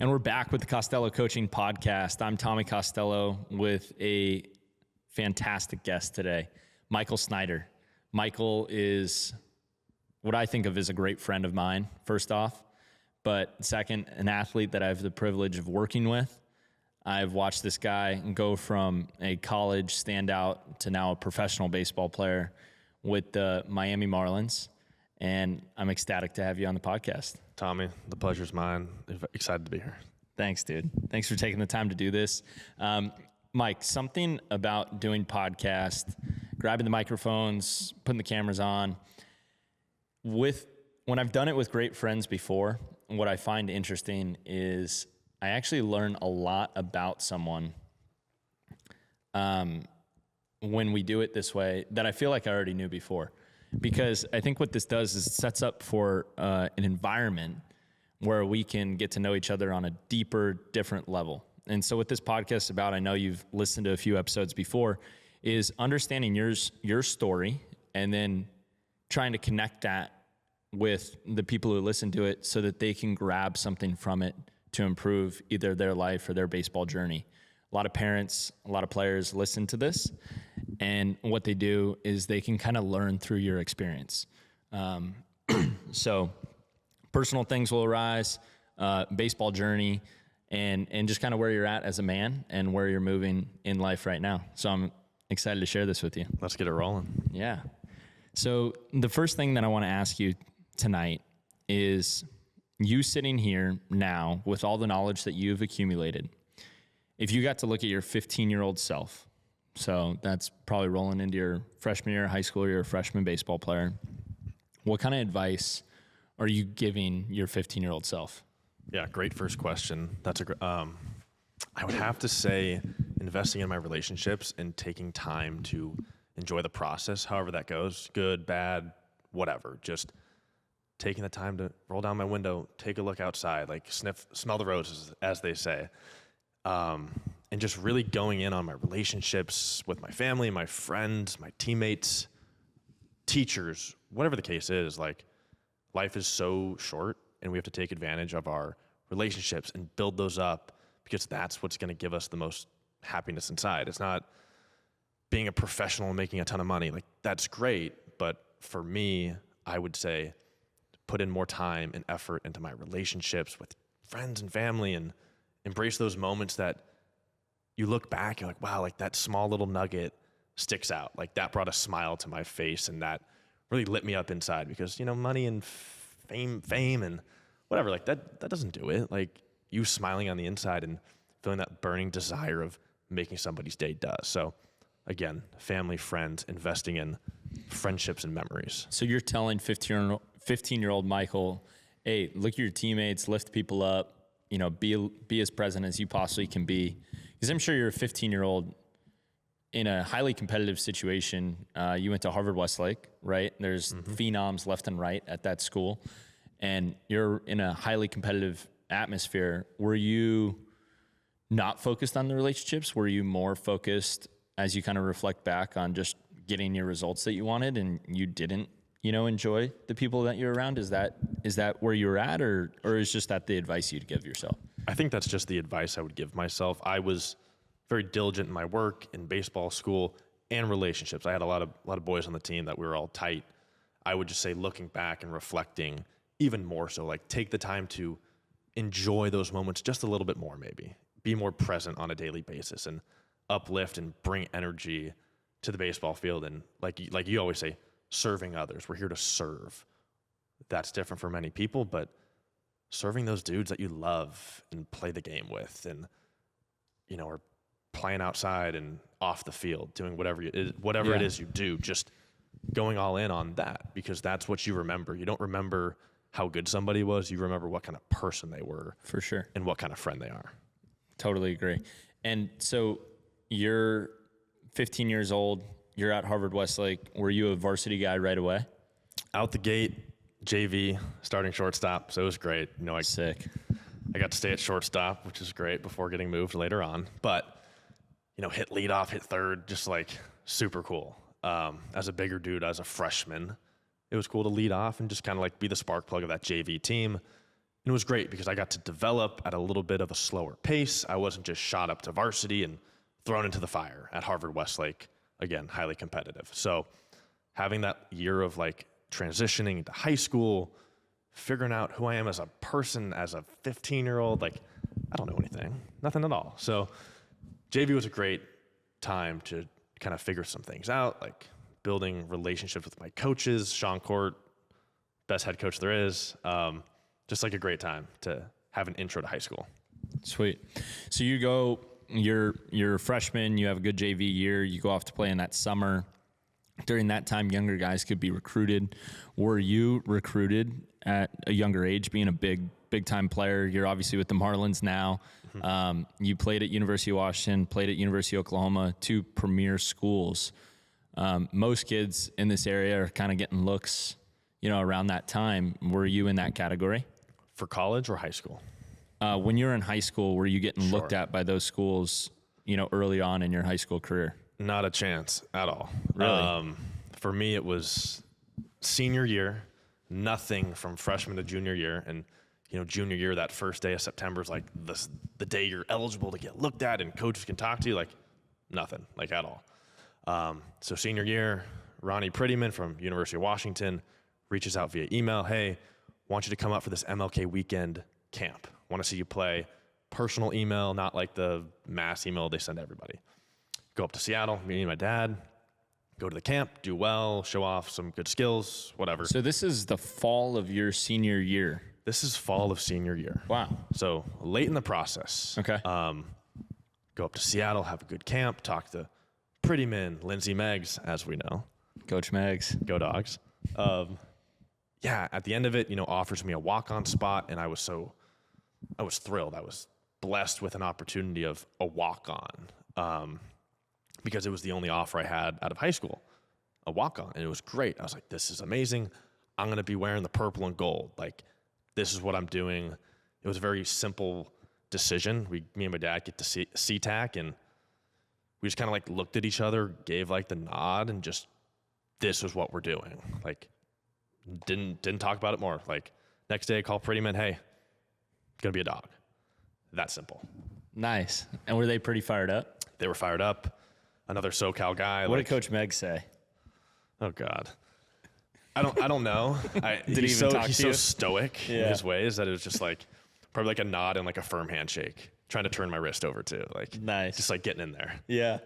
And we're back with the Costello Coaching Podcast. I'm Tommy Costello with a fantastic guest today, Michael Snyder. Michael is what I think of as a great friend of mine, first off, but second, an athlete that I have the privilege of working with. I've watched this guy go from a college standout to now a professional baseball player with the Miami Marlins, and I'm ecstatic to have you on the podcast. Tommy, the pleasure's mine. Excited to be here. Thanks, dude. Thanks for taking the time to do this. Mike, something about doing podcast, grabbing the microphones, putting the cameras on. When I've done it with great friends before, what I find interesting is I actually learn a lot about someone when we do it this way that I feel like I already knew before. Because I think what this does is it sets up for an environment where we can get to know each other on a deeper, different level. And so what this podcast is about, I know you've listened to a few episodes before, is understanding your story and then trying to connect that with the people who listen to it so that they can grab something from it to improve either their life or their baseball journey. A lot of parents, a lot of players listen to this, and what they do is they can kind of learn through your experience. So personal things will arise, baseball journey, and just kind of where you're at as a man and where you're moving in life right now. So I'm excited to share this with you. Let's get it rolling. Yeah. So the first thing that I want to ask you tonight is you sitting here now with all the knowledge that you've accumulated. If you got to look at your 15-year-old self, so that's probably rolling into your freshman year of high school, you're a freshman baseball player, what kind of advice are you giving your 15-year-old self? Yeah, great first question. That's I would have to say investing in my relationships and taking time to enjoy the process, however that goes, good, bad, whatever. Just taking the time to roll down my window, take a look outside, like smell the roses, as they say. And just really going in on my relationships with my family, my friends, my teammates, teachers, whatever the case is. Like, life is so short and we have to take advantage of our relationships and build those up because that's what's going to give us the most happiness inside. It's not being a professional and making a ton of money. Like, that's great. But for me, I would say put in more time and effort into my relationships with friends and family and embrace those moments that you look back, you're like, wow, like that small little nugget sticks out. Like, that brought a smile to my face and that really lit me up inside because, money and fame and whatever, like that doesn't do it. Like, you smiling on the inside and feeling that burning desire of making somebody's day does. So again, family, friends, investing in friendships and memories. So you're telling 15-year-old Michael, hey, look at your teammates, lift people up, be as present as you possibly can be. Because I'm sure you're a 15-year-old in a highly competitive situation. You went to Harvard Westlake, right? There's phenoms left and right at that school. And you're in a highly competitive atmosphere. Were you not focused on the relationships? Were you more focused as you kind of reflect back on just getting your results that you wanted and you didn't, enjoy the people that you're around? Is that where you're at, or is just that the advice you'd give yourself? I think that's just the advice I would give myself. I was very diligent in my work, in baseball, school, and relationships. I had a lot of boys on the team that we were all tight. I would just say, looking back and reflecting even more so, like, take the time to enjoy those moments just a little bit more, maybe. Be more present on a daily basis and uplift and bring energy to the baseball field. And like you always say, serving others. We're here to serve. That's different for many people, but serving those dudes that you love and play the game with and, are playing outside and off the field, doing whatever it is you do, just going all in on that because that's what you remember. You don't remember how good somebody was. You remember what kind of person they were. For sure. And what kind of friend they are. Totally agree. And so you're 15 years old. You're at Harvard Westlake. Were you a varsity guy right away? Out the gate, JV, starting shortstop. So it was great. Sick. I got to stay at shortstop, which is great before getting moved later on. But, hit leadoff, hit third, just like super cool. As a bigger dude, as a freshman, it was cool to lead off and just kind of like be the spark plug of that JV team. it was great because I got to develop at a little bit of a slower pace. I wasn't just shot up to varsity and thrown into the fire at Harvard Westlake. Again, highly competitive. So having that year of like transitioning into high school, figuring out who I am as a person, as a 15-year-old, like I don't know anything, nothing at all. So JV was a great time to kind of figure some things out, like building relationships with my coaches. Sean Court, best head coach there is. Just like a great time to have an intro to high school. Sweet. So you're a freshman, you have a good JV year, you go off to play in that summer. During that time, younger guys could be recruited. Were you recruited at a younger age, being a big time player? You're obviously with the Marlins now. You played at University of Washington, played at University of Oklahoma, 2 premier schools. Most kids in this area are kind of getting looks, around that time. Were you in that category? For college or high school? When you were in high school, were you getting looked at by those schools, early on in your high school career? Not a chance at all. Really? For me, it was senior year, nothing from freshman to junior year. And, junior year, that first day of September is like the day you're eligible to get looked at and coaches can talk to you, like nothing, like at all. So senior year, Ronnie Prettyman from University of Washington reaches out via email. Hey, want you to come up for this MLK weekend camp. Want to see you play. Personal email, not like the mass email they send to everybody. Go up to Seattle, me and my dad, go to the camp, do well, show off some good skills, whatever. So this is the fall of your senior year. This is fall of senior year. Wow. So late in the process. Okay. Go up to Seattle, have a good camp, talk to Prettyman, Lindsey Meggs, as we know. Coach Meggs. Go Dogs. At the end of it, offers me a walk-on spot, and I was thrilled. I was blessed with an opportunity of a walk-on. Because it was the only offer I had out of high school, a walk-on, and it was great. I was like, this is amazing. I'm going to be wearing the purple and gold. Like, this is what I'm doing. It was a very simple decision. Me and my dad get to SeaTac, and we just kind of like looked at each other, gave like the nod, and just, this is what we're doing. Like, didn't talk about it more. Like, next day I call Prettyman, hey, gonna be a dog. That simple. Nice. And were they pretty fired up? They were fired up. Another SoCal guy. What did Coach Meggs say? Oh God, I don't know. He's so stoic in his ways that it was just like probably like a nod and like a firm handshake, trying to turn my wrist over too. Like nice, just like getting in there. Yeah.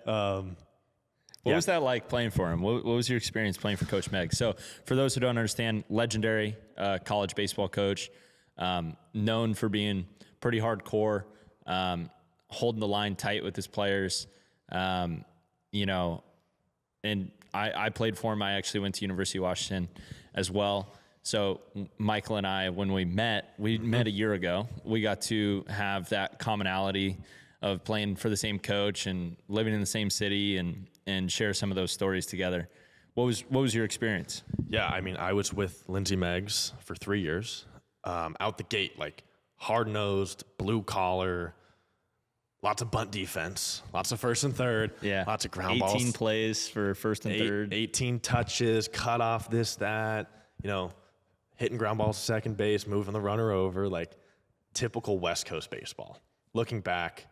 What was that like playing for him? What was your experience playing for Coach Meggs? So for those who don't understand, legendary college baseball coach, known for being pretty hardcore, holding the line tight with his players. And I played for him. I actually went to University of Washington as well. So Michael and I, when we met a year ago. We got to have that commonality of playing for the same coach and living in the same city and share some of those stories together. What was your experience? Yeah, I mean, I was with Lindsey Meggs for 3 years. Out the gate, like hard-nosed, blue-collar, lots of bunt defense, lots of first and third, lots of ground 18 balls. 18 plays for first and third. 18 touches, cut off this, that, hitting ground balls to second base, moving the runner over, like typical West Coast baseball. Looking back,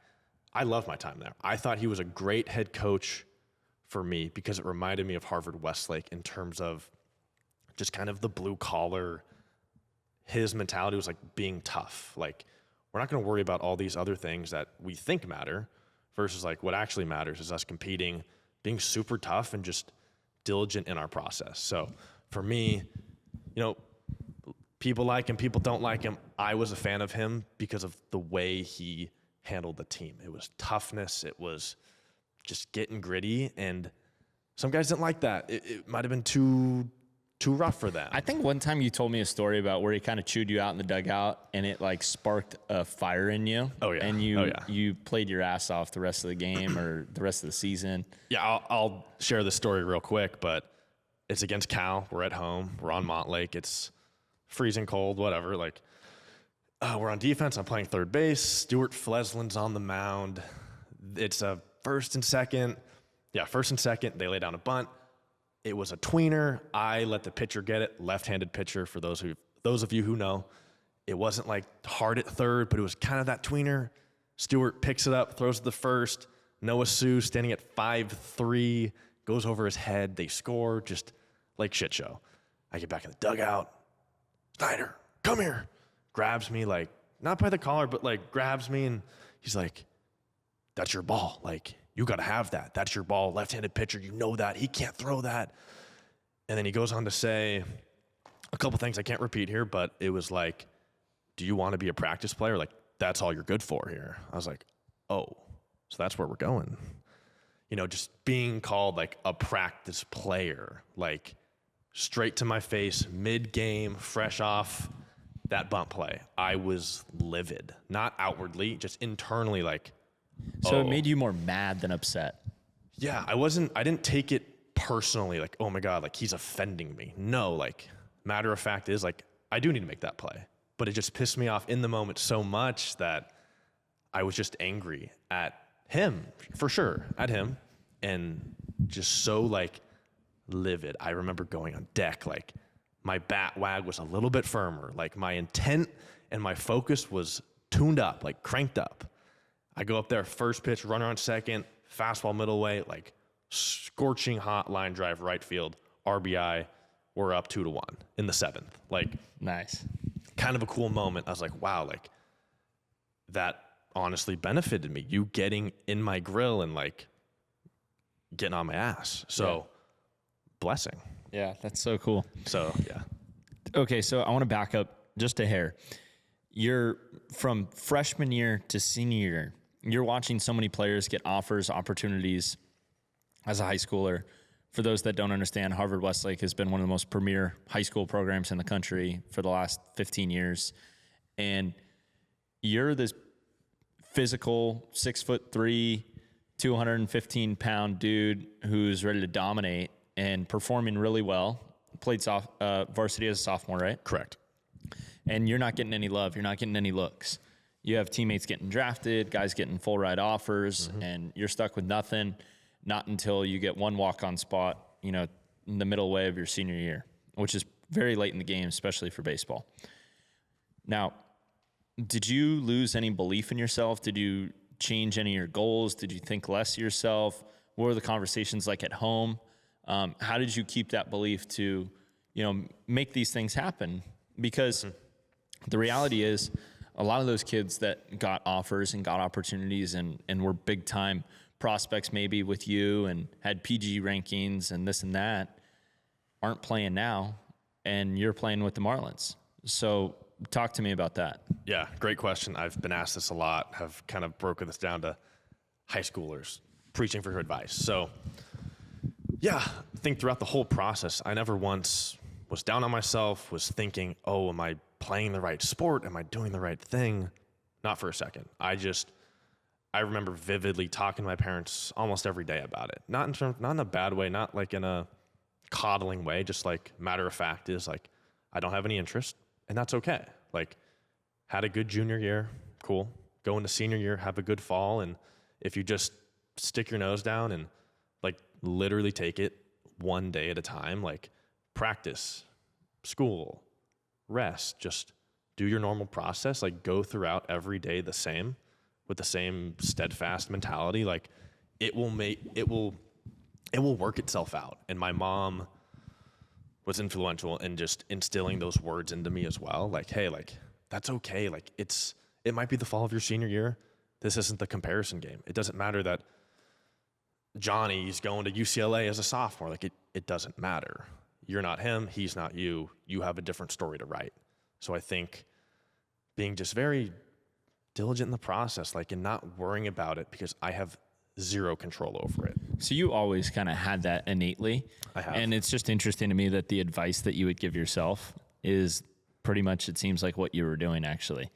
I love my time there. I thought he was a great head coach for me because it reminded me of Harvard Westlake in terms of just kind of the blue collar. His mentality was like being tough. Like, we're not going to worry about all these other things that we think matter versus like what actually matters is us competing, being super tough and just diligent in our process. So for me, people like him, people don't like him. I was a fan of him because of the way he handled the team. It was toughness. It was just getting gritty. And some guys didn't like that. It might've been too rough for them. I think one time you told me a story about where he kind of chewed you out in the dugout and it like sparked a fire in you. Oh yeah. And you played your ass off the rest of the game or the rest of the season. Yeah. I'll share the story real quick, but it's against Cal. We're at home. We're on Montlake. It's freezing cold, whatever. Like, we're on defense. I'm playing third base. Stuart Fleslin's on the mound. It's a first and second. Yeah. First and second. They lay down a bunt. It was a tweener. I let the pitcher get it. Left-handed pitcher, for those of you who know. it wasn't like hard at third, but it was kind of that tweener. Stewart picks it up, throws it to first. Noah Sue standing at 5'3", goes over his head. They score, just like shit show. I get back in the dugout. Snyder, come here. Grabs me, like, not by the collar, but like grabs me, and he's like, that's your ball. Like, you got to have that. That's your ball. Left-handed pitcher, you know that. He can't throw that. And then he goes on to say a couple things I can't repeat here, but it was like, do you want to be a practice player? Like, that's all you're good for here. I was like, oh, so that's where we're going. You know, just being called like a practice player, like straight to my face, mid-game, fresh off that bunt play. I was livid, not outwardly, just internally, like, So it made you more mad than upset. Yeah, I didn't take it personally, like, oh my God, like he's offending me. No, like, matter of fact is, like, I do need to make that play. But it just pissed me off in the moment so much that I was just angry at him, for sure, at him, and just so, like, livid. I remember going on deck, like, my bat wag was a little bit firmer. Like, my intent and my focus was tuned up, like, cranked up. I go up there, first pitch, runner on second, fastball middle way, like, scorching hot line drive right field, RBI. We're up 2-1 in the 7th. Like, nice. Kind of a cool moment. I was like, wow, like, that honestly benefited me. You getting in my grill and, like, getting on my ass. So, blessing. Yeah, that's so cool. So, yeah. Okay, so I want to back up just a hair. You're from freshman year to senior year. You're watching so many players get offers, opportunities as a high schooler. For those that don't understand, Harvard Westlake has been one of the most premier high school programs in the country for the last 15 years. And you're this physical 6'3", 215-pound dude who's ready to dominate and performing really well. Played varsity as a sophomore, right? Correct. And you're not getting any love. You're not getting any looks. You have teammates getting drafted, guys getting full ride offers, and you're stuck with nothing. Not until you get one walk-on spot, you know, in the middle way of your senior year, which is very late in the game, especially for baseball. Now, did you lose any belief in yourself? Did you change any of your goals? Did you think less of yourself? What were the conversations like at home? How did you keep that belief to, you know, make these things happen? Because the reality is a lot of those kids that got offers and got opportunities and were big-time prospects maybe with you and had PG rankings and this and that aren't playing now, and you're playing with the Marlins. So talk to me about that. Yeah, great question. I've been asked this a lot, have kind of broken this down to high schoolers preaching for advice. So yeah, I think throughout the whole process, I never once was down on myself, was thinking, oh, am I playing the right sport? Am I doing the right thing? Not for a second. I remember vividly talking to my parents almost every day about it. Not in a bad way, not like in a coddling way, just like matter of fact is like, I don't have any interest, and that's okay. Like, had a good junior year, cool. Go into senior year, have a good fall, and if you just stick your nose down and like literally take it one day at a time, like practice, school, rest, just do your normal process, like go throughout every day the same, with the same steadfast mentality, like it will work itself out. And my mom was influential in just instilling those words into me as well. Like, hey, like, that's okay. Like, it might be the fall of your senior year. This isn't the comparison game. It doesn't matter that Johnny's going to UCLA as a sophomore. Like, it doesn't matter. You're not him. He's not you. You have a different story to write. So I think being just very diligent in the process, like, and not worrying about it because I have zero control over it. So you always kind of had that innately. I have. And it's just interesting to me that the advice that you would give yourself is pretty much, it seems like what you were doing actually.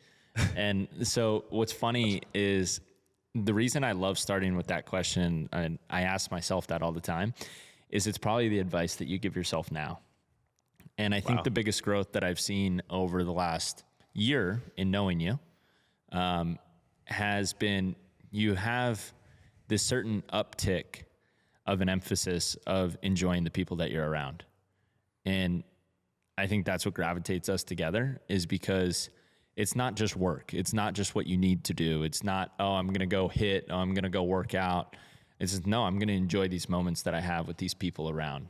And so what's funny is the reason I love starting with that question, and I ask myself that all the time, is it's probably the advice that you give yourself now. And I think the biggest growth that I've seen over the last year in knowing you has been you have this certain uptick of an emphasis of enjoying the people that you're around. And I think that's what gravitates us together, is because it's not just work. It's not just what you need to do. It's not, oh, I'm going to go hit. Oh, I'm going to go work out. It's just, no, I'm going to enjoy these moments that I have with these people around.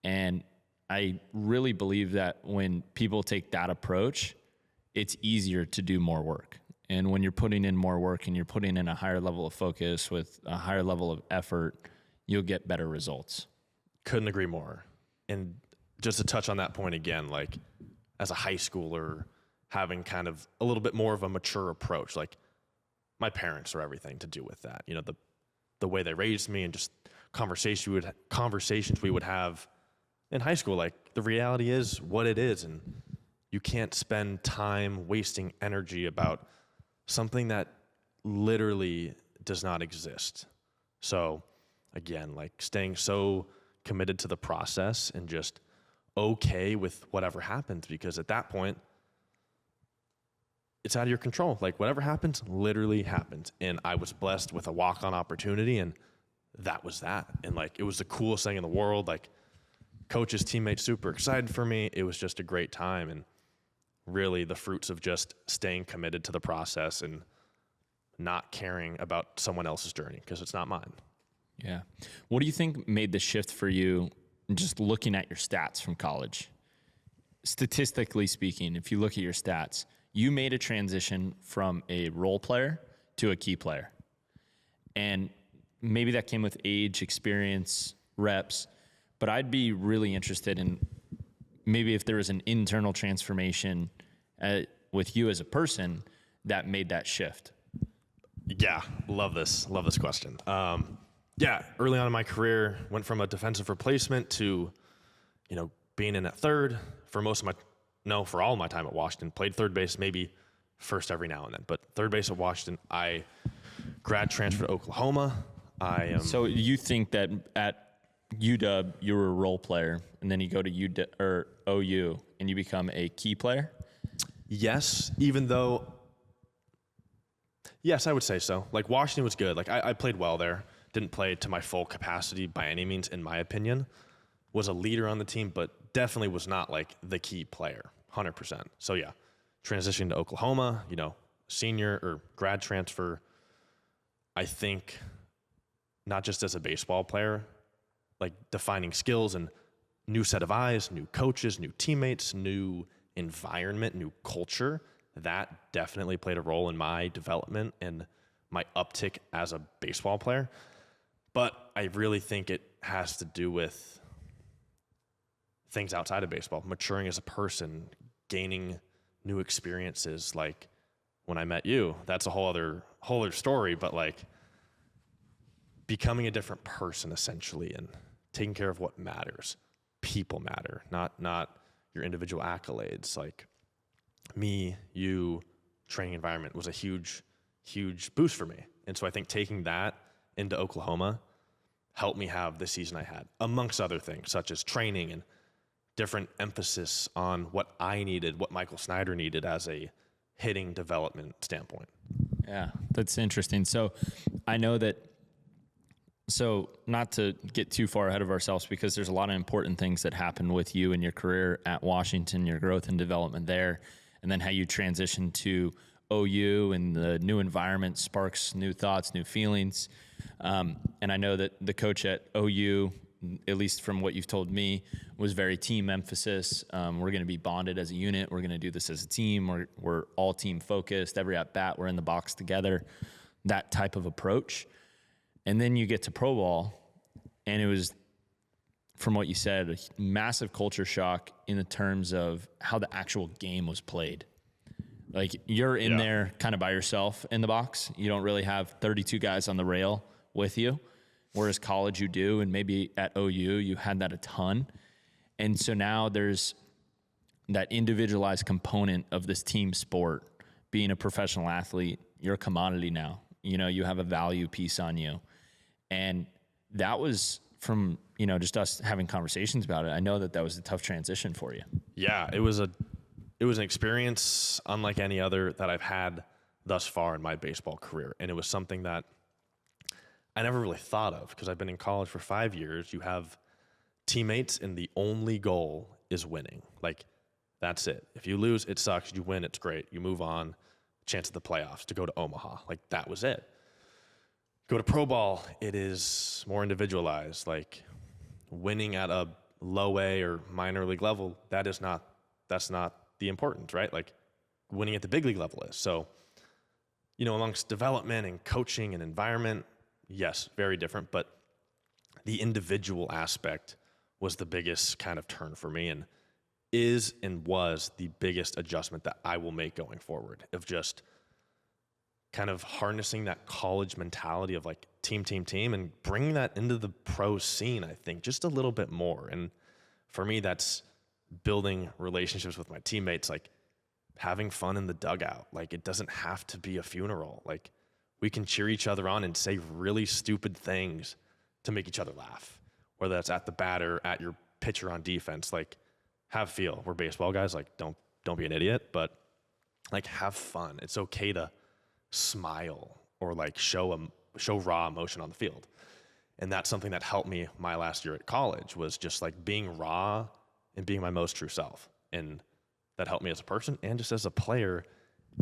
And I really believe that when people take that approach, it's easier to do more work. And when you're putting in more work and you're putting in a higher level of focus with a higher level of effort, you'll get better results. Couldn't agree more. And just to touch on that point again, like as a high schooler, having kind of a little bit more of a mature approach, like my parents are everything to do with that. You know, the way they raised me and just conversations we would have in high school. Like the reality is what it is, and you can't spend time wasting energy about something that literally does not exist. So again, like staying so committed to the process and just okay with whatever happens, because at that point, it's out of your control. Like whatever happens, literally happens. And I was blessed with a walk-on opportunity, and that was that. And like, it was the coolest thing in the world. Like coaches, teammates, super excited for me. It was just a great time. And really the fruits of just staying committed to the process and not caring about someone else's journey, because it's not mine. Yeah. What do you think made the shift for you, just looking at your stats from college? Statistically speaking, if you look at your stats, you made a transition from a role player to a key player. And maybe that came with age, experience, reps, but I'd be really interested in maybe if there was an internal transformation with you as a person that made that shift. Yeah, love this question. Yeah, early on in my career, went from a defensive replacement to, being in at third for for all of my time at Washington. Played third base, maybe first every now and then, but third base at Washington. I grad transferred to Oklahoma. So you think that at UW you were a role player, and then you go to OU and you become a key player? Yes, yes, I would say so. Like Washington was good. Like I played well there. Didn't play to my full capacity by any means, in my opinion. Was a leader on the team, but definitely was not like the key player, 100%. So yeah, transitioning to Oklahoma, senior or grad transfer. I think not just as a baseball player, like defining skills and new set of eyes, new coaches, new teammates, new environment, new culture. That definitely played a role in my development and my uptick as a baseball player. But I really think it has to do with things outside of baseball, maturing as a person, gaining new experiences. Like when I met you, that's a whole other story, but like becoming a different person essentially, and taking care of what matters. People matter, not your individual accolades. Like me, you, training environment was a huge, huge boost for me. And so I think taking that into Oklahoma helped me have the season I had, amongst other things, such as training and different emphasis on what I needed, what Michael Snyder needed as a hitting development standpoint. Yeah, that's interesting. So I know that, not to get too far ahead of ourselves, because there's a lot of important things that happened with you in your career at Washington, your growth and development there, and then how you transitioned to OU and the new environment sparks new thoughts, new feelings. And I know that the coach at OU, at least from what you've told me, was very team emphasis. We're going to be bonded as a unit. We're going to do this as a team. We're all team focused. Every at bat, we're in the box together. That type of approach. And then you get to pro ball, and it was, from what you said, a massive culture shock in the terms of how the actual game was played. Like you're in there kind of by yourself in the box. You don't really have 32 guys on the rail with you, whereas college you do, and maybe at OU you had that a ton. And so now there's that individualized component of this team sport. Being a professional athlete, you're a commodity now. You have a value piece on you. And that was from, just us having conversations about it. I know that was a tough transition for you. Yeah, it was an experience unlike any other that I've had thus far in my baseball career. And it was something that I never really thought of, because I've been in college for 5 years. You have teammates, and the only goal is winning. Like That's it. If you lose, it sucks. You win, it's great. You move on. Chance at the playoffs to go to Omaha. Like, that was it. Go to pro ball, it is more individualized. Like, winning at a low A or minor league level, that's not the importance, right? Like, winning at the big league level is. So, amongst development and coaching and environment, yes, very different. But the individual aspect was the biggest kind of turn for me, and is and was the biggest adjustment that I will make going forward, of just kind of harnessing that college mentality of like team, and bringing that into the pro scene, I think, just a little bit more. And for me, that's building relationships with my teammates, like having fun in the dugout. Like, it doesn't have to be a funeral. Like, we can cheer each other on and say really stupid things to make each other laugh, whether that's at the batter, at your pitcher on defense. Like, have feel. We're baseball guys. Like, don't be an idiot, but like, have fun. It's okay to smile or like show raw emotion on the field. And that's something that helped me my last year at college, was just like being raw and being my most true self. And that helped me as a person and just as a player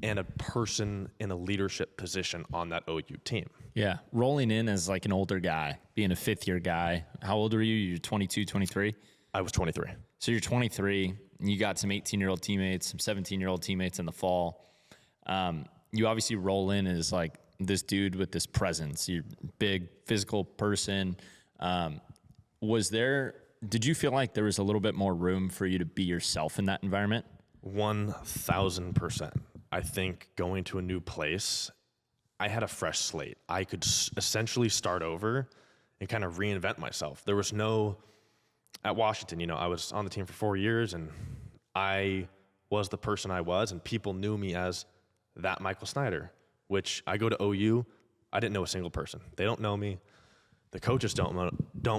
and a person in a leadership position on that OU team. Yeah. Rolling in as like an older guy, being a fifth year guy. How old are you? You're 22, 23? I was 23. So you're 23, and you got some 18-year-old teammates, some 17-year-old teammates in the fall. You obviously roll in as like this dude with this presence. You're a big physical person. Did you feel like there was a little bit more room for you to be yourself in that environment? 1,000%. I think going to a new place, I had a fresh slate. I could essentially start over and kind of reinvent myself. There was at Washington, I was on the team for 4 years, and I was the person I was, and people knew me as that Michael Snyder, which I go to OU, I didn't know a single person. They don't know me. The coaches don't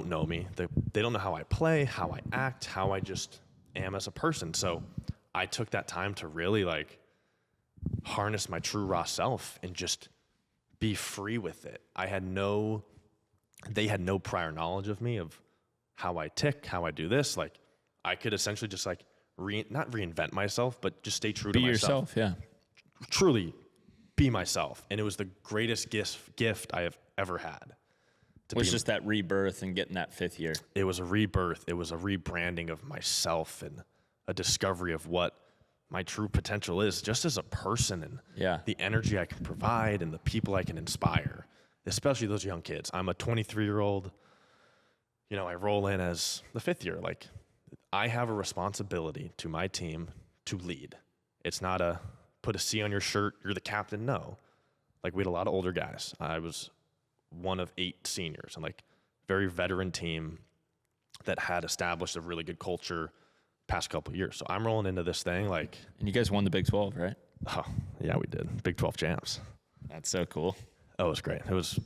know me. They don't know how I play, how I act, how I just am as a person. So I took that time to really like harness my true raw self and just be free with it. They had no prior knowledge of me, of how I tick, how I do this. Like, I could essentially just like not reinvent myself, but just stay true to myself. Be yourself, yeah. Truly be myself. And it was the greatest gift I have ever had. It was just that rebirth and getting that fifth year. It was a rebirth. It was a rebranding of myself and a discovery of what my true potential is just as a person, and the energy I can provide and the people I can inspire, especially those young kids. I'm a 23-year-old. I roll in as the fifth year. Like, I have a responsibility to my team to lead. It's not put a C on your shirt, you're the captain. No. Like, we had a lot of older guys. I was one of 8 seniors, and like, very veteran team that had established a really good culture past couple of years. So I'm rolling into this thing like. And you guys won the Big 12, right? Oh, yeah, we did. Big 12 champs. That's so cool. Oh, it was great. It was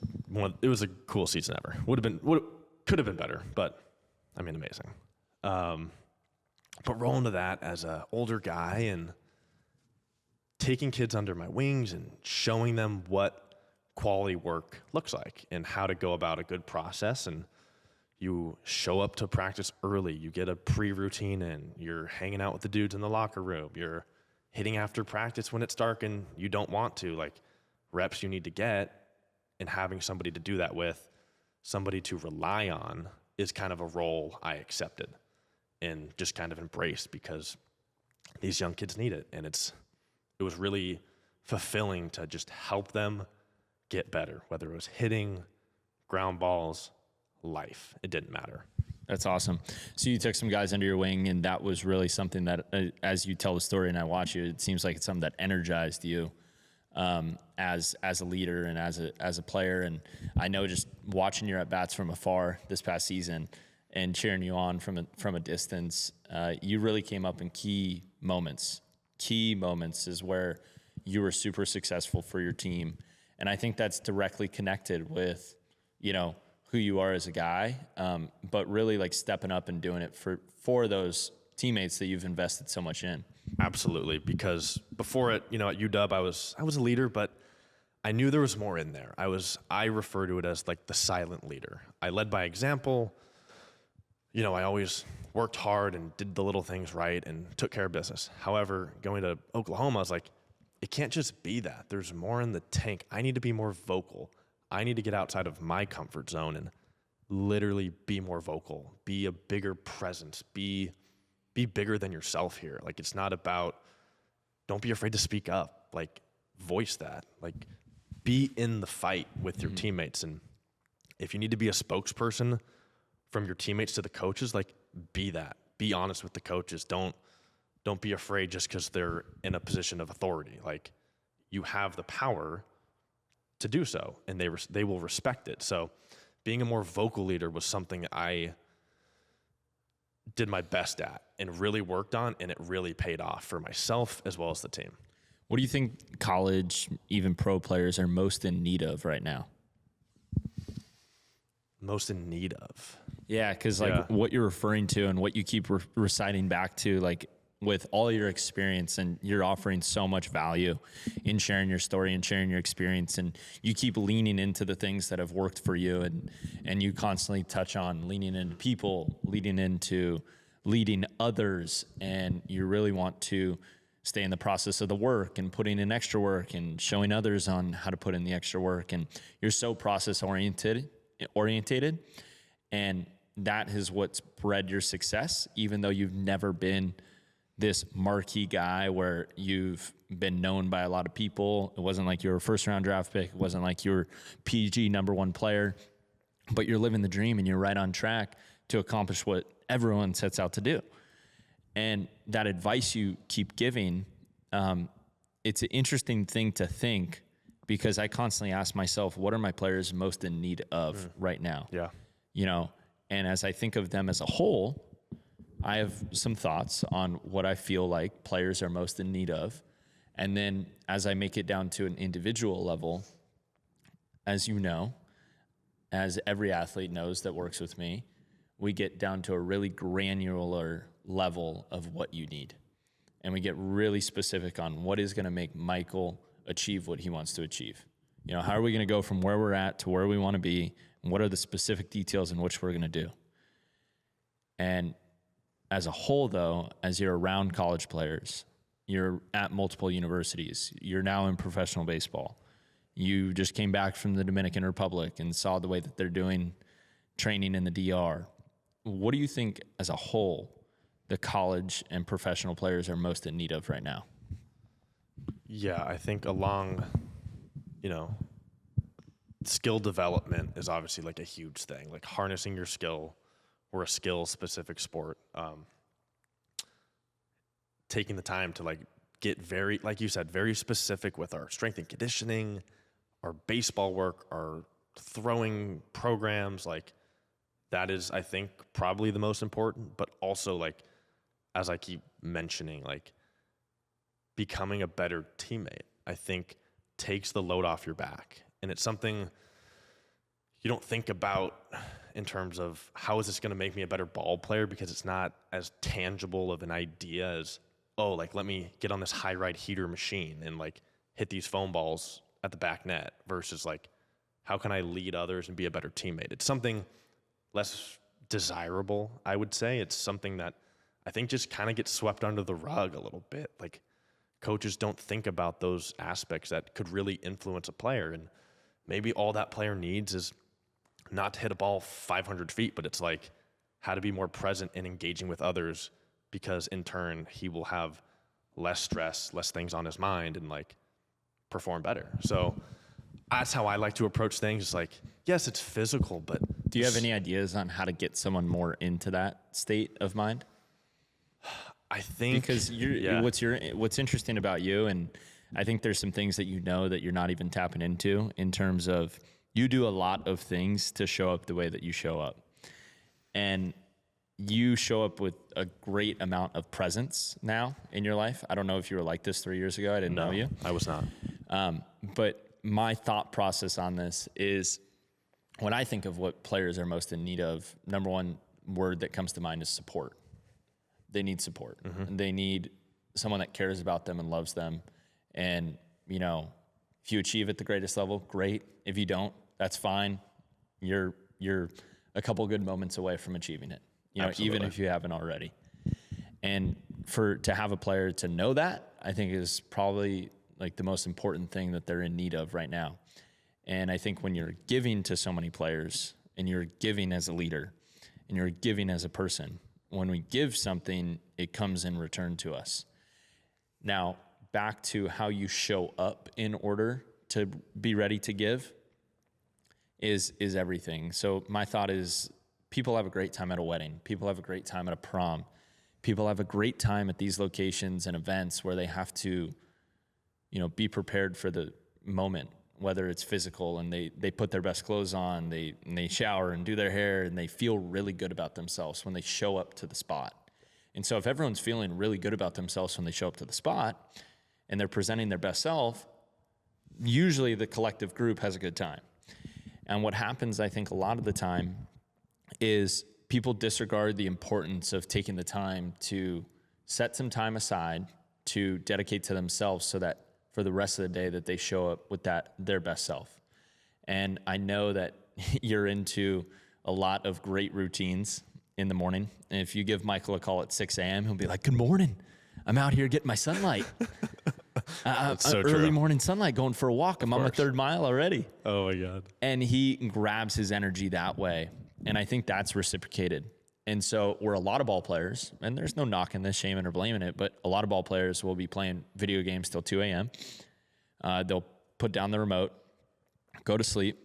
a cool season ever. Could have been better, but I mean, amazing. But rolling to that as an older guy and taking kids under my wings and showing them what quality work looks like and how to go about a good process. And you show up to practice early, you get a pre-routine in, you're hanging out with the dudes in the locker room, you're hitting after practice when it's dark and you don't want to, like, reps you need to get, and having somebody to do that with, somebody to rely on, is kind of a role I accepted and just kind of embraced, because these young kids need it. And it was really fulfilling to just help them get better, whether it was hitting, ground balls, life. It didn't matter. That's awesome. So you took some guys under your wing, and that was really something that, as you tell the story and I watch you, it seems like it's something that energized you as a leader and as a player. And I know, just watching your at-bats from afar this past season and cheering you on from a distance, you really came up in key moments. Key moments is where you were super successful for your team. And I think that's directly connected with, who you are as a guy, but really like stepping up and doing it for those teammates that you've invested so much in. Absolutely, because before at UW, I was a leader, but I knew there was more in there. I refer to it as like the silent leader. I led by example. I always worked hard and did the little things right and took care of business. However, going to Oklahoma, I was like, it can't just be that. There's more in the tank. I need to be more vocal. I need to get outside of my comfort zone and literally be more vocal, be a bigger presence, be bigger than yourself here. Like, it's not about, don't be afraid to speak up. Like, voice that. Like, be in the fight with your teammates. And if you need to be a spokesperson from your teammates to the coaches, like, be that. Be honest with the coaches. Don't be afraid just because they're in a position of authority. Like, you have the power to do so, and they will respect it. So being a more vocal leader was something I did my best at and really worked on, and it really paid off for myself as well as the team. What do you think college, even pro players, are most in need of right now? Most in need of? Yeah, because what you're referring to and what you keep reciting back to, like, with all your experience, and you're offering so much value in sharing your story and sharing your experience, and you keep leaning into the things that have worked for you, and you constantly touch on leaning into people, leading into leading others, and you really want to stay in the process of the work and putting in extra work and showing others on how to put in the extra work, and you're so process oriented, and that is what's bred your success, even though you've never been this marquee guy where you've been known by a lot of people. It wasn't like you were a first round draft pick. It wasn't like you were PG #1 player, but you're living the dream and you're right on track to accomplish what everyone sets out to do. And that advice you keep giving, it's an interesting thing to think, because I constantly ask myself, what are my players most in need of right now? Yeah. And as I think of them as a whole, I have some thoughts on what I feel like players are most in need of. And then as I make it down to an individual level, as you know, as every athlete knows that works with me, we get down to a really granular level of what you need. And we get really specific on what is going to make Michael achieve what he wants to achieve. How are we going to go from where we're at to where we want to be? And what are the specific details in which we're going to do? And as a whole, though, as you're around college players, you're at multiple universities, you're now in professional baseball, you just came back from the Dominican Republic and saw the way that they're doing training in the DR. What do you think, as a whole, the college and professional players are most in need of right now? Yeah, I think along, skill development is obviously like a huge thing, like harnessing your skill or a skill-specific sport. Taking the time to get very, like you said, very specific with our strength and conditioning, our baseball work, our throwing programs. Like, that is, I think, probably the most important. But also, as I keep mentioning, becoming a better teammate, I think, takes the load off your back. And it's something you don't think about in terms of how is this going to make me a better ball player, because it's not as tangible of an idea as, let me get on this high ride heater machine and hit these foam balls at the back net, versus how can I lead others and be a better teammate? It's something less desirable, I would say. It's something that I think just kind of gets swept under the rug a little bit. Coaches don't think about those aspects that could really influence a player. And maybe all that player needs is not to hit a ball 500 feet, but it's how to be more present and engaging with others, because in turn he will have less stress, less things on his mind, and perform better. So that's how I like to approach things. It's yes, it's physical, but do you have any ideas on how to get someone more into that state of mind? I think because what's interesting about you, and I think there's some things that that you're not even tapping into, in terms of you do a lot of things to show up the way that you show up. And you show up with a great amount of presence now in your life. I don't know if you were like this 3 years ago. I didn't know you. I was not. But my thought process on this is, when I think of what players are most in need of, number one word that comes to mind is support. They need support. And they need someone that cares about them and loves them. And, if you achieve at the greatest level, great. If you don't, that's fine. You're a couple good moments away from achieving it. even if you haven't already. And to have a player to know that, I think is probably like the most important thing that they're in need of right now. And I think when you're giving to so many players and you're giving as a leader and you're giving as a person, when we give something, it comes in return to us. Now, back to how you show up in order to be ready to give is everything. So my thought is people have a great time at a wedding. People have a great time at a prom. People have a great time at these locations and events where they have to, be prepared for the moment, whether it's physical and they put their best clothes on, they shower and do their hair, and they feel really good about themselves when they show up to the spot. And so if everyone's feeling really good about themselves when they show up to the spot and they're presenting their best self, usually the collective group has a good time. And what happens, I think, a lot of the time is people disregard the importance of taking the time to set some time aside to dedicate to themselves so that for the rest of the day that they show up with their best self. And I know that you're into a lot of great routines in the morning. And if you give Michael a call at 6 a.m., he'll be like, good morning. I'm out here getting my sunlight. So early true. morning sunlight, going for a walk. I'm on my third mile already. Oh my God. And he grabs his energy that way. And I think that's reciprocated. And so we're a lot of ball players, and there's no knocking this, shaming or blaming it, but a lot of ball players will be playing video games till 2 a.m. They'll put down the remote, go to sleep,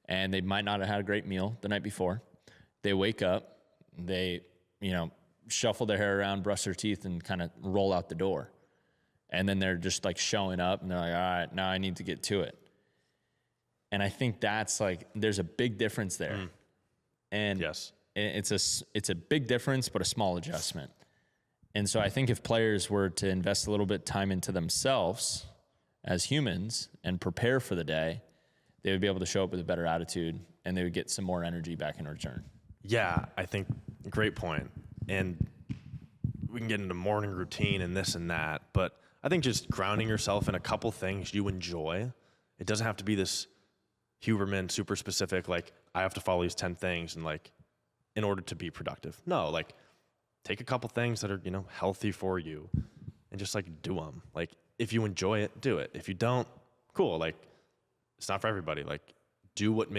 and they might not have had a great meal the night before. They wake up, they, shuffle their hair around, brush their teeth, and kind of roll out the door. And then they're just like showing up, and they're like, all right, now I need to get to it. And I think that's like, there's a big difference there. And yes, it's a big difference, but a small adjustment. And so I think if players were to invest a little bit of time into themselves as humans and prepare for the day, they would be able to show up with a better attitude, and they would get some more energy back in return. Yeah, I think great point. And we can get into morning routine and this and that, but I think just grounding yourself in a couple things you enjoy. It doesn't have to be this Huberman super specific, like I have to follow these 10 things and like in order to be productive. No, like take a couple things that are, healthy for you and just like do them. Like if you enjoy it, do it. If you don't, cool. Like it's not for everybody. Like do what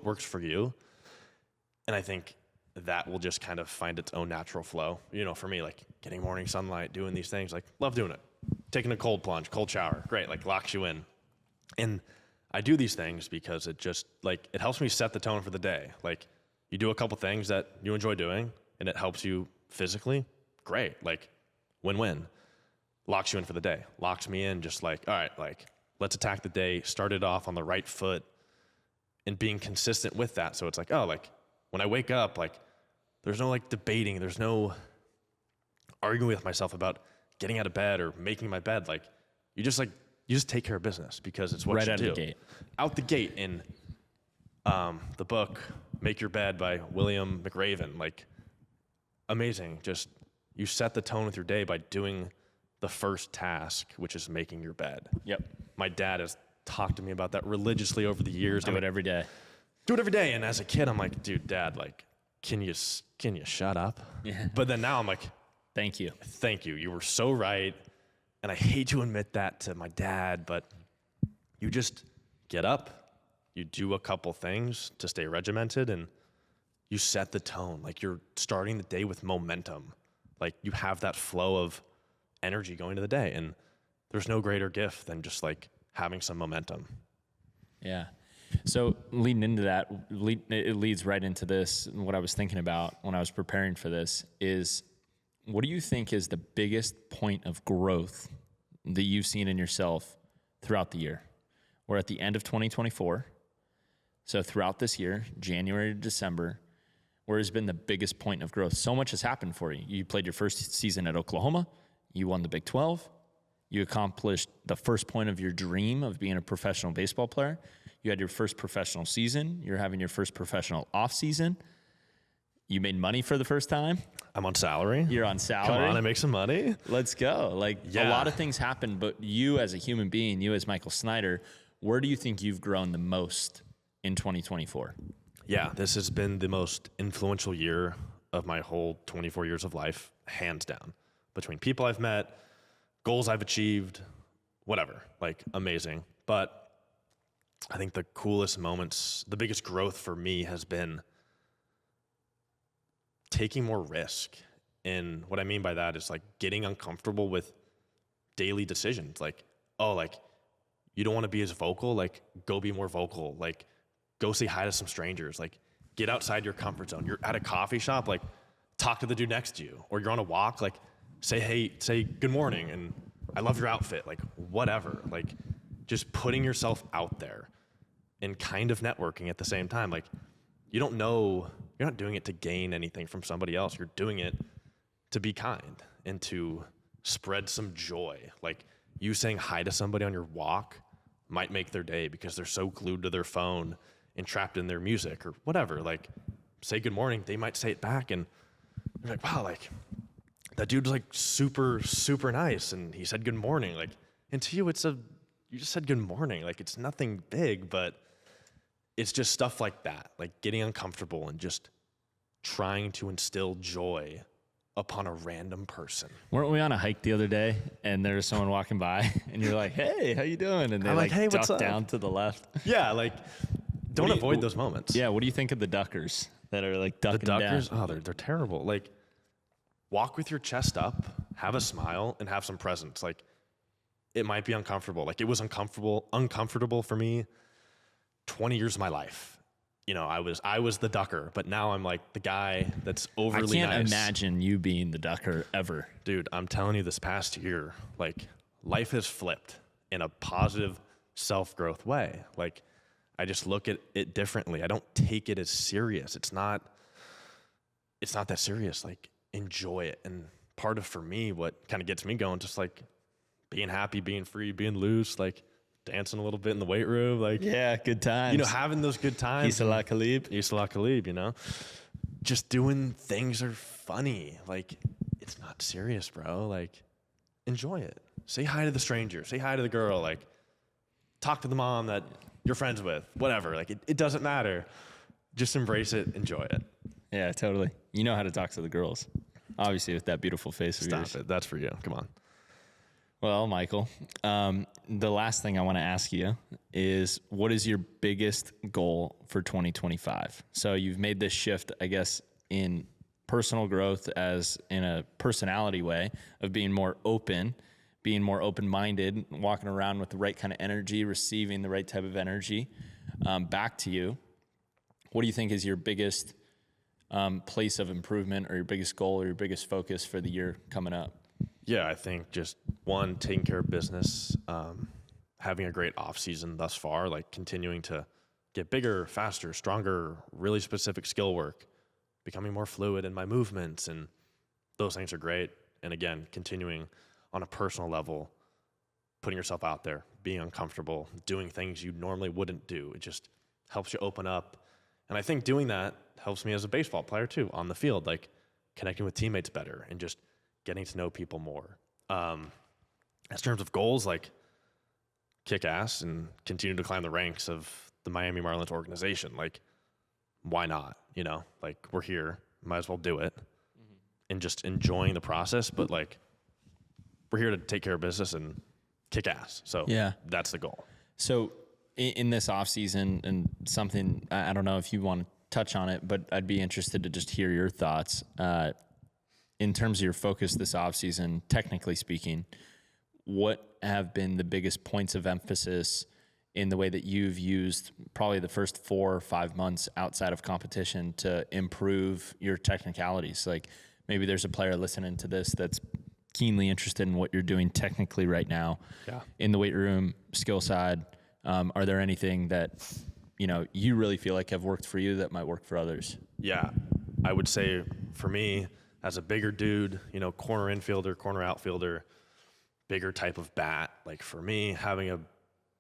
works for you. And I think that will just kind of find its own natural flow. For me, like getting morning sunlight, doing these things, like love doing it. Taking a cold plunge, cold shower, great, like locks you in. And I do these things because it just like, it helps me set the tone for the day. Like you do a couple things that you enjoy doing and it helps you physically, great, like win-win. Locks you in for the day, locks me in just like, all right, like let's attack the day, start it off on the right foot and being consistent with that. So it's like, oh, like when I wake up, like there's no like debating, there's no arguing with myself about getting out of bed or making my bed. Like you just take care of business because it's what right you out do. of the gate. Out the gate in the book Make Your Bed by William McRaven. Like amazing. Just you set the tone with your day by doing the first task, which is making your bed. Yep. My dad has talked to me about that religiously over the years. Do it every day. Do it every day. And as a kid, I'm like, dude, Dad, like, can you shut up? Yeah. But then now I'm like, Thank you. you were so right. And I hate to admit that to my dad, but you just get up, you do a couple things to stay regimented, and you set the tone. Like you're starting the day with momentum. Like you have that flow of energy going to the day. And there's no greater gift than just like having some momentum. Yeah. So leading into that, it leads right into this. And what I was thinking about when I was preparing for this is, what do you think is the biggest point of growth that you've seen in yourself throughout the year? We're at the end of 2024. So throughout this year, January to December, where has been the biggest point of growth? So much has happened for you. You played your first season at Oklahoma. You won the Big 12. You accomplished the first point of your dream of being a professional baseball player. You had your first professional season. You're having your first professional off season. You made money for the first time. I'm on salary. You're on salary. Come on, I make some money. Let's go. Like Yeah. a lot of things happen, but you as a human being, you as Michael Snyder, where do you think you've grown the most in 2024? Yeah, this has been the most influential year of my whole 24 years of life, hands down. Between people I've met, goals I've achieved, whatever, like amazing. But I think the coolest moments, the biggest growth for me has been taking more risk. And what I mean by that is like getting uncomfortable with daily decisions. Like, oh, like you don't want to be as vocal, like go be more vocal. Like go say hi to some strangers. Like get outside your comfort zone. You're at a coffee shop, like talk to the dude next to you. Or you're on a walk, like say, hey, say good morning and I love your outfit. Like whatever, like just putting yourself out there and kind of networking at the same time. Like you don't know, you're not doing it to gain anything from somebody else. You're doing it to be kind and to spread some joy. Like you saying hi to somebody on your walk might make their day because they're so glued to their phone and trapped in their music or whatever. Like say good morning, they might say it back and you're like, wow, like that dude's like super, super nice. And he said good morning. Like, and to you, you just said good morning. Like it's nothing big, but it's just stuff like that. Like getting uncomfortable and just trying to instill joy upon a random person. Weren't we on a hike the other day and there was someone walking by and you're like, hey, how you doing? And they I'm like, hey, what's duck up? down to the left. Yeah, like don't avoid those moments. Yeah, what do you think of the duckers that are like ducking The duckers, down? oh, they're terrible. Like walk with your chest up, have a smile, and have some presence. Like it might be uncomfortable. Like it was uncomfortable for me 20 years of my life. You know, I was the ducker, but now I'm like the guy that's overly nice. I can't imagine you being the ducker ever. Dude, I'm telling you this past year, like life has flipped in a positive self-growth way. Like I just look at it differently. I don't take it as serious. It's not that serious. Like enjoy it. And part of, for me, what kind of gets me going, just like being happy, being free, being loose, like dancing a little bit in the weight room, like yeah, good times. You know, having those good times. Isla Khalib, you know, just doing things are funny. Like it's not serious, bro. Like enjoy it. Say hi to the stranger. Say hi to the girl. Like talk to the mom that you're friends with. Whatever. Like it doesn't matter. Just embrace it. Enjoy it. Yeah, totally. You know how to talk to the girls, obviously, with that beautiful face of yours. Stop it. That's for you. Come on. Well, Michael, the last thing I want to ask you is, what is your biggest goal for 2025? So you've made this shift, I guess, in personal growth as in a personality way of being more open, being more open-minded, walking around with the right kind of energy, receiving the right type of energy back to you. What do you think is your biggest place of improvement or your biggest goal or your biggest focus for the year coming up? Yeah, I think just one, taking care of business, having a great off season thus far, like continuing to get bigger, faster, stronger, really specific skill work, becoming more fluid in my movements, and those things are great. And again, continuing on a personal level, putting yourself out there, being uncomfortable, doing things you normally wouldn't do. It just helps you open up. And I think doing that helps me as a baseball player too, on the field, like connecting with teammates better and just getting to know people more. As terms of goals, like kick ass and continue to climb the ranks of the Miami Marlins organization. Like, why not? You know, like we're here, might as well do it, and just enjoying the process. But like, we're here to take care of business and kick ass. So yeah, that's the goal. So in this off season, and something I don't know if you want to touch on it, but I'd be interested to just hear your thoughts. In terms of your focus this offseason, technically speaking, what have been the biggest points of emphasis in the way that you've used probably the first 4 or 5 months outside of competition to improve your technicalities? Like maybe there's a player listening to this that's keenly interested in what you're doing technically right now in the weight room, skill side. Are there anything that, you know, you really feel like have worked for you that might work for others? Yeah, I would say for me, as a bigger dude, you know, corner infielder, corner outfielder, bigger type of bat. Like for me, having a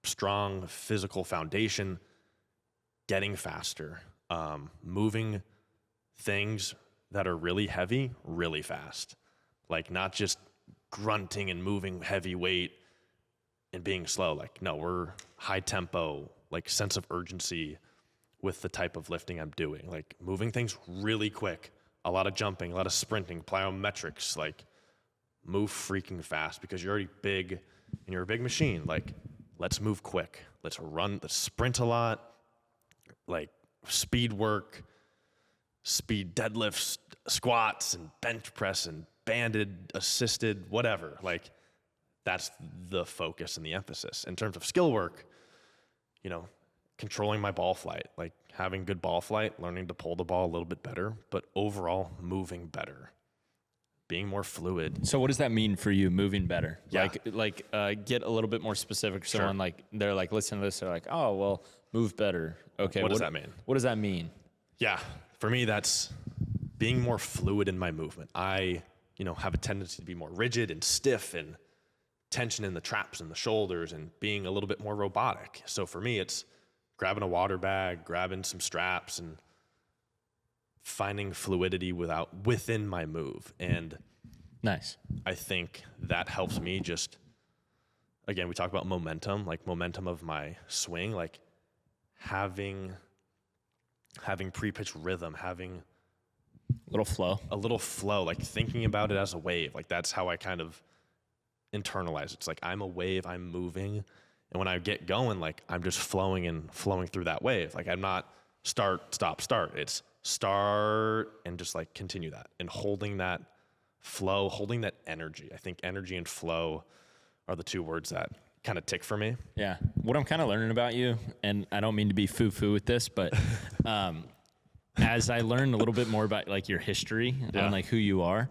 strong physical foundation, getting faster, moving things that are really heavy, really fast. Like not just grunting and moving heavy weight and being slow. Like, no, we're high tempo, like sense of urgency with the type of lifting I'm doing. Like moving things really quick a lot of jumping, a lot of sprinting, plyometrics, like move freaking fast because you're already big and you're a big machine. Like, let's move quick. Let's run, let's sprint a lot, like speed work, speed deadlifts, squats, and bench press, and banded, assisted, whatever. Like, that's the focus and the emphasis. In terms of skill work, you know, controlling my ball flight, like having good ball flight, learning to pull the ball a little bit better, but overall moving better, being more fluid. So what does that mean for you, moving better? Yeah. Get a little bit more specific. Someone Sure. like, they're like, listen to this. They're like, oh, well, move better. Okay. What does that mean? What does that mean? Yeah, for me, that's being more fluid in my movement. I, have a tendency to be more rigid and stiff and tension in the traps and the shoulders and being a little bit more robotic. So for me, it's grabbing a water bag, grabbing some straps, and finding fluidity within my move. And Nice. I think that helps me just, again, we talk about momentum, like momentum of my swing, like having pre-pitch rhythm, having A little flow, like thinking about it as a wave. Like that's how I kind of internalize it. It's like I'm a wave, I'm moving. And when I get going, like I'm just flowing through that wave. Like I'm not start, stop, start. It's start and just like continue that and holding that flow, holding that energy. I think energy and flow are the two words that kind of tick for me. Yeah. What I'm kind of learning about you, and I don't mean to be foo-foo with this, but as I learned a little bit more about like your history and like who you are,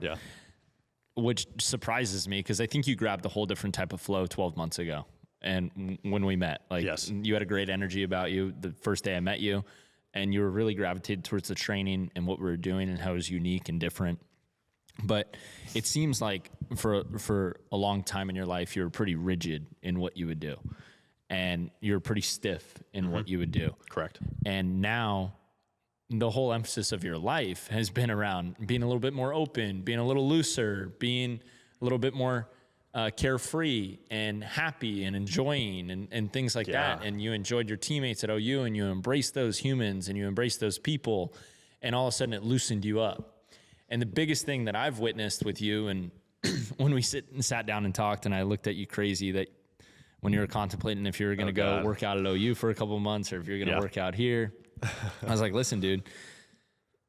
which surprises me because I think you grabbed a whole different type of flow 12 months ago. And when we met, like you had a great energy about you the first day I met you, and you were really gravitated towards the training and what we were doing and how it was unique and different. But it seems like for a long time in your life, you were pretty rigid in what you would do, and you're pretty stiff in what you would do. Correct. And now the whole emphasis of your life has been around being a little bit more open, being a little looser, being a little bit more carefree and happy and enjoying and things like that. And you enjoyed your teammates at OU, and you embraced those humans and you embraced those people, and all of a sudden it loosened you up. And the biggest thing that I've witnessed with you, and when we sat down and talked, and I looked at you crazy that when you were contemplating if you were going to go work out at OU for a couple of months or if you're going to work out here, I was like, listen, dude,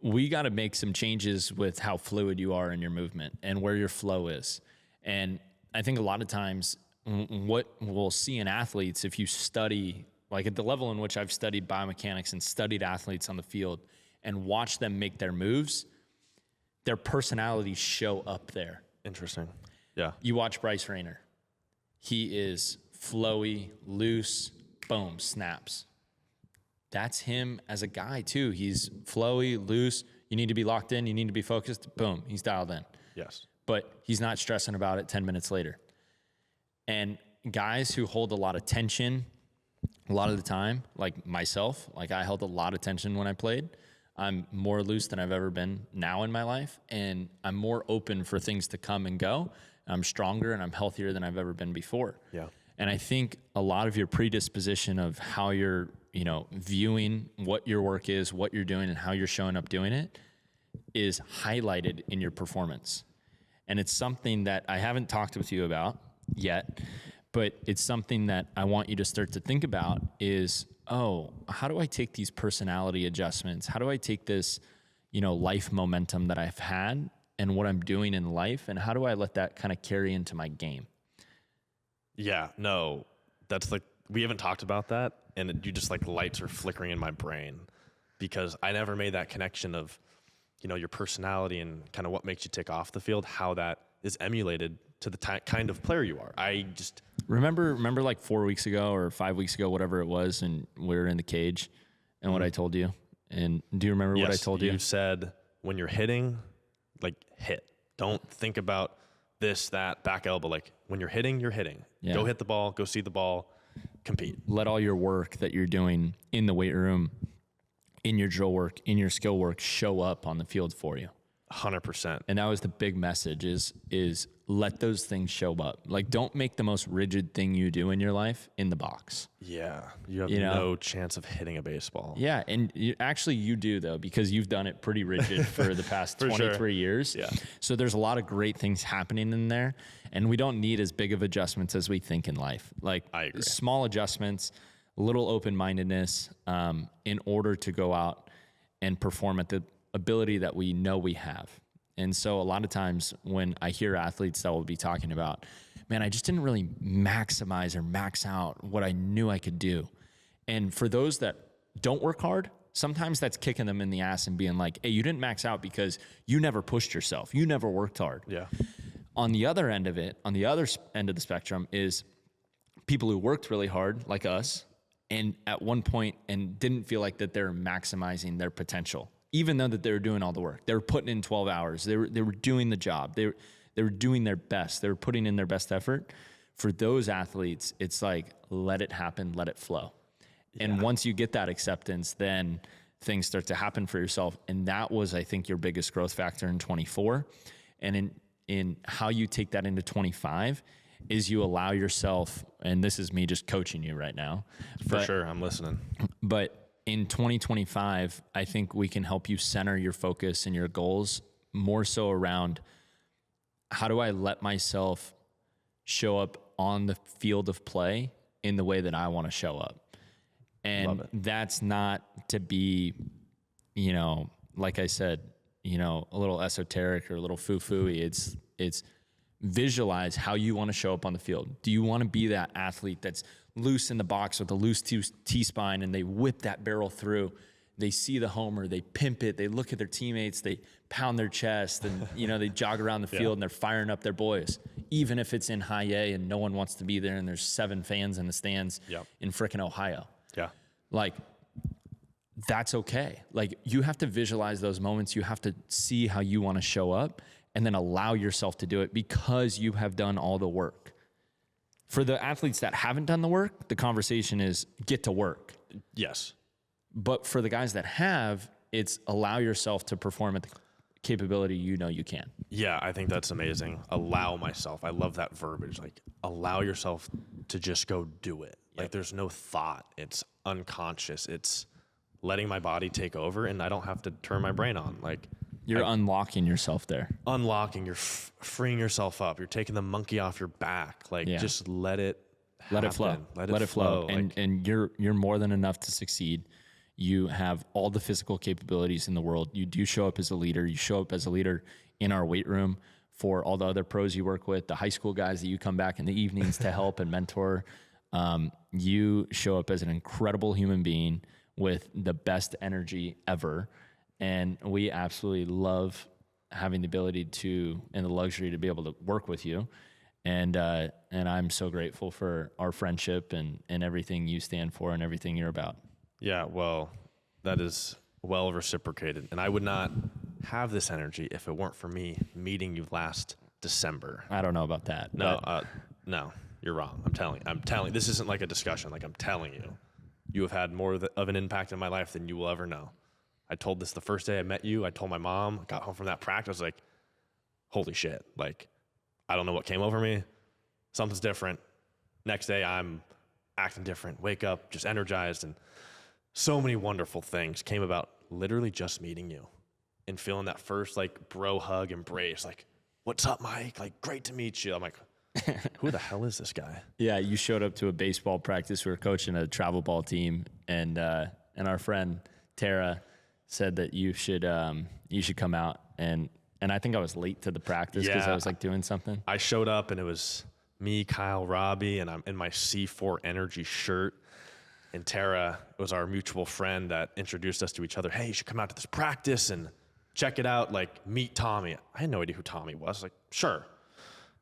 we got to make some changes with how fluid you are in your movement and where your flow is. And I think a lot of times what we'll see in athletes, if you study, like at the level in which I've studied biomechanics and studied athletes on the field and watch them make their moves, their personalities show up there. Interesting. Yeah. You watch Bryce Rayner. He is flowy, loose, boom, snaps. That's him as a guy too. He's flowy, loose. You need to be locked in. You need to be focused. Boom, he's dialed in. Yes. But he's not stressing about it 10 minutes later. And guys who hold a lot of tension a lot of the time, like myself, like I held a lot of tension when I played. I'm more loose than I've ever been now in my life, and I'm more open for things to come and go. I'm stronger and I'm healthier than I've ever been before. Yeah. And I think a lot of your predisposition of how you're, viewing what your work is, what you're doing, and how you're showing up doing it is highlighted in your performance. And it's something that I haven't talked with you about yet, but it's something that I want you to start to think about is, how do I take these personality adjustments? How do I take this, life momentum that I've had and what I'm doing in life, and how do I let that kind of carry into my game? Yeah, no, that's like, we haven't talked about that, and you just like lights are flickering in my brain because I never made that connection of, your personality and kind of what makes you tick off the field, how that is emulated to the kind of player you are. I just remember like 4 weeks ago or 5 weeks ago, whatever it was, and we were in the cage and what I told you. And do you remember what I told you? You said when you're hitting, like hit. Don't think about this, that, back elbow. Like when you're hitting, you're hitting. Yeah. Go hit the ball, go see the ball, compete. Let all your work that you're doing in the weight room, in your drill work, in your skill work, show up on the field for you. 100%. And that was the big message is let those things show up. Like, don't make the most rigid thing you do in your life in the box. Yeah. You have no chance of hitting a baseball. Yeah. And you do, though, because you've done it pretty rigid for the past 23 years. Yeah. So there's a lot of great things happening in there. And we don't need as big of adjustments as we think in life. Like, I agree. Small adjustments, little open-mindedness, in order to go out and perform at the ability that we know we have. And so a lot of times when I hear athletes that will be talking about, man, I just didn't really maximize or max out what I knew I could do. And for those that don't work hard, sometimes that's kicking them in the ass and being like, hey, you didn't max out because you never pushed yourself. You never worked hard. Yeah. On the other end of it, on the other end of the spectrum is people who worked really hard like us and at one point and didn't feel like that they're maximizing their potential. Even though that they were doing all the work, they were putting in 12 hours. They were doing the job. They were doing their best. They were putting in their best effort. For those athletes, it's like, let it happen, let it flow. Yeah. And once you get that acceptance, then things start to happen for yourself. And that was, I think, your biggest growth factor in 24. And in how you take that into 25 is you allow yourself, and this is me just coaching you right now. For sure, I'm listening. But in 2025, I think we can help you center your focus and your goals more so around how do I let myself show up on the field of play in the way that I want to show up. And that's not to be, like I said, a little esoteric or a little foo-foo-y. It's visualize how you want to show up on the field. Do you want to be that athlete that's loose in the box with a loose T-spine and they whip that barrel through? They see the homer, they pimp it, they look at their teammates, they pound their chest, and they jog around the field and they're firing up their boys, even if it's in high A and no one wants to be there and there's 7 fans in the stands in frickin' Ohio. Yeah. Like, that's okay. Like, you have to visualize those moments. You have to see how you want to show up and then allow yourself to do it because you have done all the work. For the athletes that haven't done the work, the conversation is get to work. Yes. But for the guys that have, it's allow yourself to perform at the capability you can. Yeah, I think that's amazing. Allow myself. I love that verbiage. Like, allow yourself to just go do it. Yep. Like, there's no thought. It's unconscious. It's letting my body take over, and I don't have to turn my brain on. Like, you're unlocking yourself there. Unlocking. You're freeing yourself up. You're taking the monkey off your back. Like, just let it happen. Let it flow. Let it flow. And you're more than enough to succeed. You have all the physical capabilities in the world. You do show up as a leader. You show up as a leader in our weight room for all the other pros you work with, the high school guys that you come back in the evenings to help and mentor. You show up as an incredible human being with the best energy ever. And we absolutely love having the ability to, and the luxury to be able to work with you. And I'm so grateful for our friendship and everything you stand for and everything you're about. Yeah, well, that is well reciprocated. And I would not have this energy if it weren't for me meeting you last December. I don't know about that. No, you're wrong. I'm telling. This isn't like a discussion. Like, I'm telling you, you have had more of an impact in my life than you will ever know. I told this the first day I met you. I told my mom. I got home from that practice. I was like, holy shit. Like, I don't know what came over me. Something's different. Next day, I'm acting different. Wake up, just energized. And so many wonderful things came about literally just meeting you and feeling that first, like, bro hug embrace. Like, what's up, Mike? Like, great to meet you. I'm like, who the hell is this guy? Yeah, you showed up to a baseball practice. We were coaching a travel ball team, and our friend Tara said that you should come out, and I think I was late to the practice because I was like doing something. I showed up and it was me, Kyle, Robbie, and I'm in my C4 Energy shirt. And Tara was our mutual friend that introduced us to each other. Hey, you should come out to this practice and check it out. Like, meet Tommy. I had no idea who Tommy was. I was like, sure.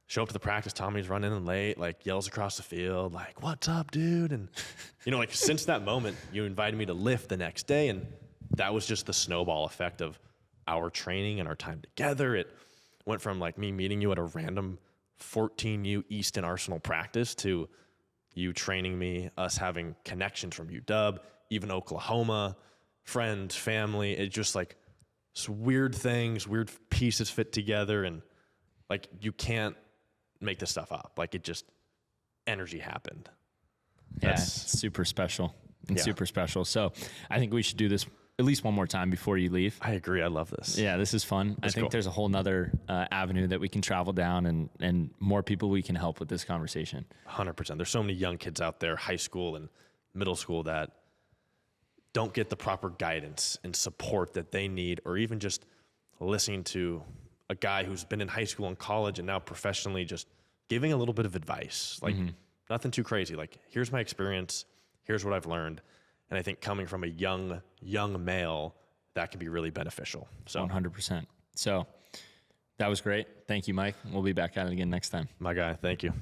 Show up to the practice. Tommy's running in late, like, yells across the field, like, what's up, dude? And, like, since that moment, you invited me to lift the next day. And that was just the snowball effect of our training and our time together. It went from, like, me meeting you at a random 14U Easton Arsenal practice to you training me, us having connections from UW, even Oklahoma, friends, family. It's just like weird things, weird pieces fit together. And like, you can't make this stuff up. Like, it just, energy happened. Yeah, it's super special and super special. So I think we should do this at least one more time before you leave. I agree. I love this. Yeah, this is fun. I think there's a whole nother avenue that we can travel down and more people we can help with this conversation. 100%. There's so many young kids out there, high school and middle school, that don't get the proper guidance and support that they need, or even just listening to a guy who's been in high school and college and now professionally, just giving a little bit of advice, like nothing too crazy. Like, here's my experience. Here's what I've learned. And I think coming from a young male, that can be really beneficial. So 100%. So that was great. Thank you, Mike. We'll be back at it again next time. My guy, thank you.